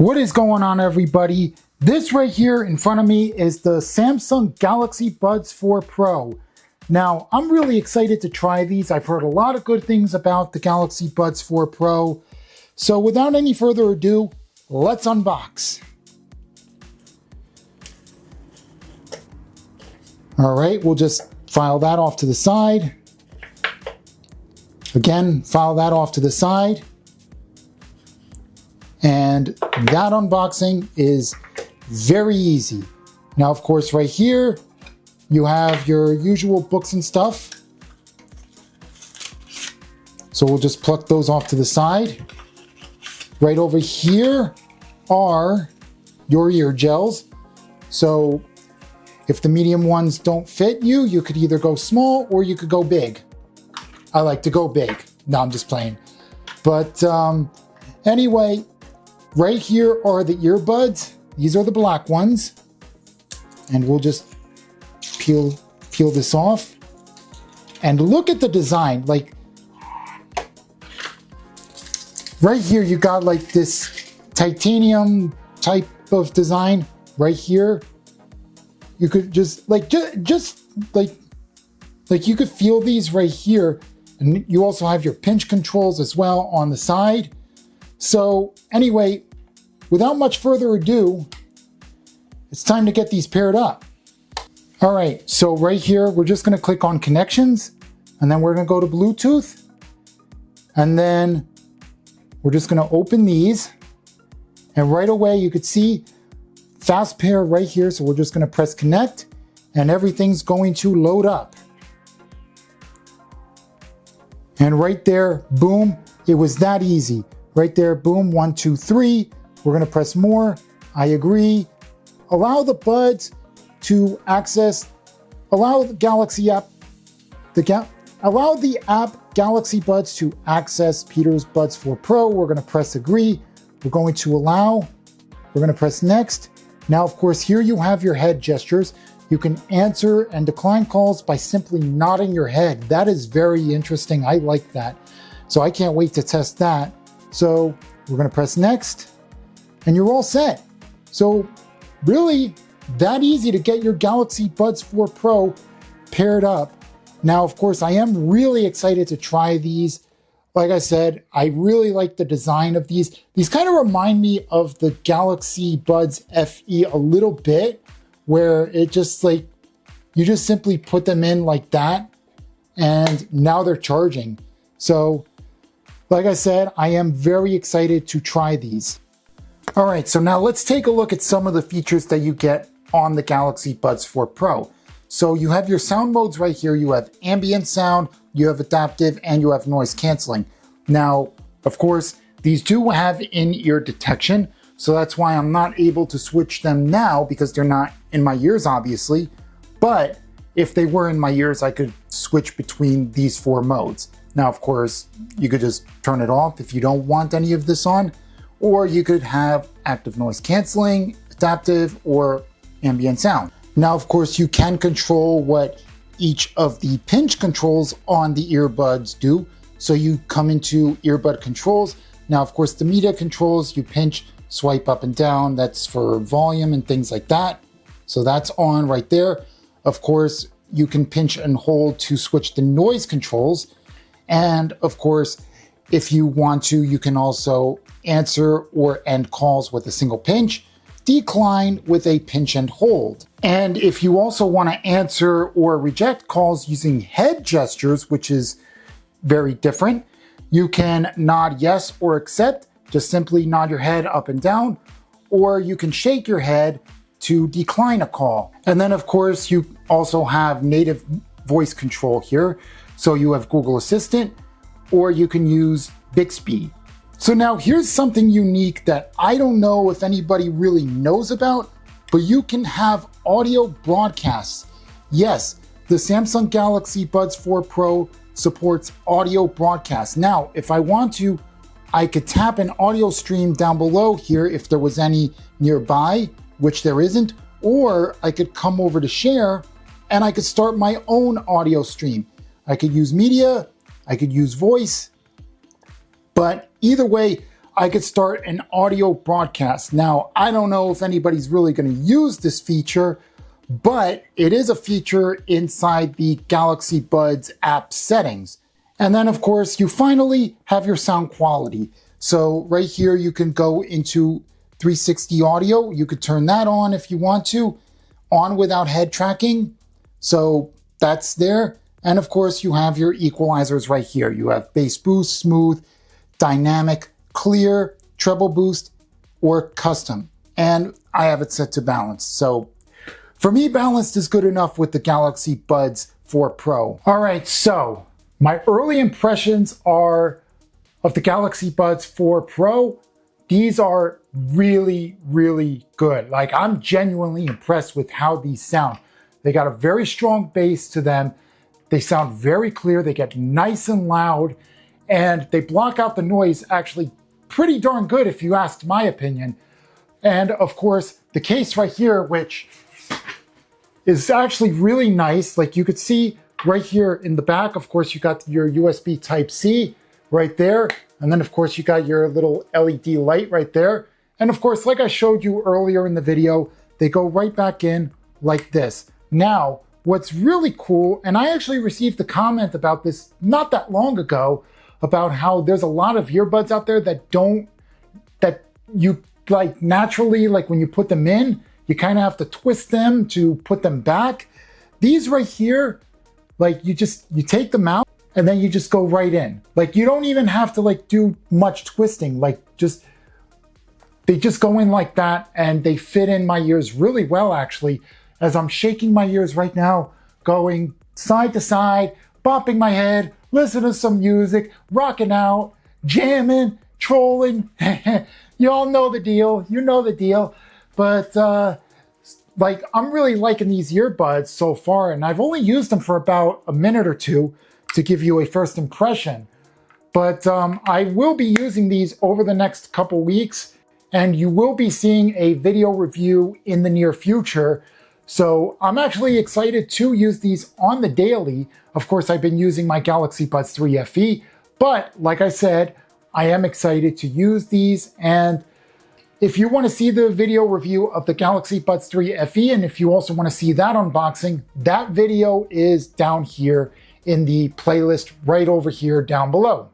What is going on, everybody? This right here in front of me is the Samsung Galaxy Buds 4 Pro. Now, I'm really excited to try these. I've heard a lot of good things about the Galaxy Buds 4 Pro. So without any further ado, let's unbox. All right, we'll just file that off to the side. Again, file that off to the side. And that unboxing is very easy. Now, of course, right here, you have your usual books and stuff. So we'll just pluck those off to the side. Right over here are your ear gels. So if the medium ones don't fit you, you could either go small or you could go big. I like to go big. No, I'm just playing. But anyway, right here are the earbuds. These are the black ones. And we'll just peel this off. And look at the design. Like, right here, you got like this titanium type of design right here. You could just like you could feel these right here. And you also have your pinch controls as well on the side. So anyway, without much further ado, it's time to get these paired up. All right, so right here, we're just gonna click on connections, and then we're gonna go to Bluetooth, and then we're just gonna open these, and right away you could see fast pair right here, so we're just gonna press connect, and everything's going to load up. And right there, boom, it was that easy. Right there, boom, 1, 2, 3. We're gonna press more, I agree. Allow the buds to access, allow the Galaxy app, allow the app Galaxy Buds to access Peter's Buds 4 Pro. We're gonna press agree. We're going to allow, we're gonna press next. Now, of course, here you have your head gestures. You can answer and decline calls by simply nodding your head. That is very interesting. I like that. So I can't wait to test that. So we're gonna press next and you're all set. So really that easy to get your Galaxy Buds 4 Pro paired up. Now, of course, I am really excited to try these. Like I said, I really like the design of these. These kind of remind me of the Galaxy Buds FE a little bit, where it just like, you just simply put them in like that and now they're charging. So like I said, I am very excited to try these. All right, so now let's take a look at some of the features that you get on the Galaxy Buds 4 Pro. So you have your sound modes right here. You have ambient sound, you have adaptive, and you have noise canceling. Now, of course, these do have in-ear detection, so that's why I'm not able to switch them now because they're not in my ears, obviously. But if they were in my ears, I could switch between these 4 modes. Now, of course, you could just turn it off if you don't want any of this on, or you could have active noise canceling, adaptive, or ambient sound. Now, of course, you can control what each of the pinch controls on the earbuds do. So you come into earbud controls. Now, of course, the media controls, you pinch, swipe up and down. That's for volume and things like that. So that's on right there. Of course, you can pinch and hold to switch the noise controls. And of course, if you want to, you can also answer or end calls with a single pinch, decline with a pinch and hold. And if you also want to answer or reject calls using head gestures, which is very different, you can nod yes or accept, just simply nod your head up and down, or you can shake your head to decline a call. And then of course, you also have native voice control here. So you have Google Assistant, or you can use Bixby. So now here's something unique that I don't know if anybody really knows about, but you can have audio broadcasts. Yes, the Samsung Galaxy Buds 4 Pro supports audio broadcasts. Now, if I want to, I could tap an audio stream down below here if there was any nearby, which there isn't, or I could come over to share and I could start my own audio stream. I could use media, I could use voice, but either way, I could start an audio broadcast. Now, I don't know if anybody's really going to use this feature, but it is a feature inside the Galaxy Buds app settings. And then, of course, you finally have your sound quality. So right here, you can go into 360 audio. You could turn that on if you want to, on without head tracking. So that's there. And of course, you have your equalizers right here. You have bass boost, smooth, dynamic, clear, treble boost, or custom. And I have it set to balanced. So for me, balanced is good enough with the Galaxy Buds 4 Pro. All right, so my early impressions are of the Galaxy Buds 4 Pro. These are really, really good. Like, I'm genuinely impressed with how these sound. They got a very strong bass to them. They sound very clear. They get nice and loud, and they block out the noise actually pretty darn good if you asked my opinion. And of course, the case right here, which is actually really nice. Like, you could see right here in the back, of course, you got your USB Type-C right there. And then of course you got your little LED light right there. And of course, like I showed you earlier in the video, they go right back in like this. Now, what's really cool, and I actually received a comment about this not that long ago, about how there's a lot of earbuds out there that you like naturally, like when you put them in, you kind of have to twist them to put them back. These right here, like you take them out and then you just go right in. Like, you don't even have to like do much twisting. Like, they just go in like that, and they fit in my ears really well, actually, as I'm shaking my ears right now, going side to side, bopping my head, listening to some music, rocking out, jamming, trolling. You all know the deal. You know the deal. But like, I'm really liking these earbuds so far, and I've only used them for about a minute or two to give you a first impression. But I will be using these over the next couple weeks, and you will be seeing a video review in the near future. So I'm actually excited to use these on the daily. Of course, I've been using my Galaxy Buds 3 FE, but like I said, I am excited to use these. And if you want to see the video review of the Galaxy Buds 3 FE, and if you also want to see that unboxing, that video is down here in the playlist right over here down below.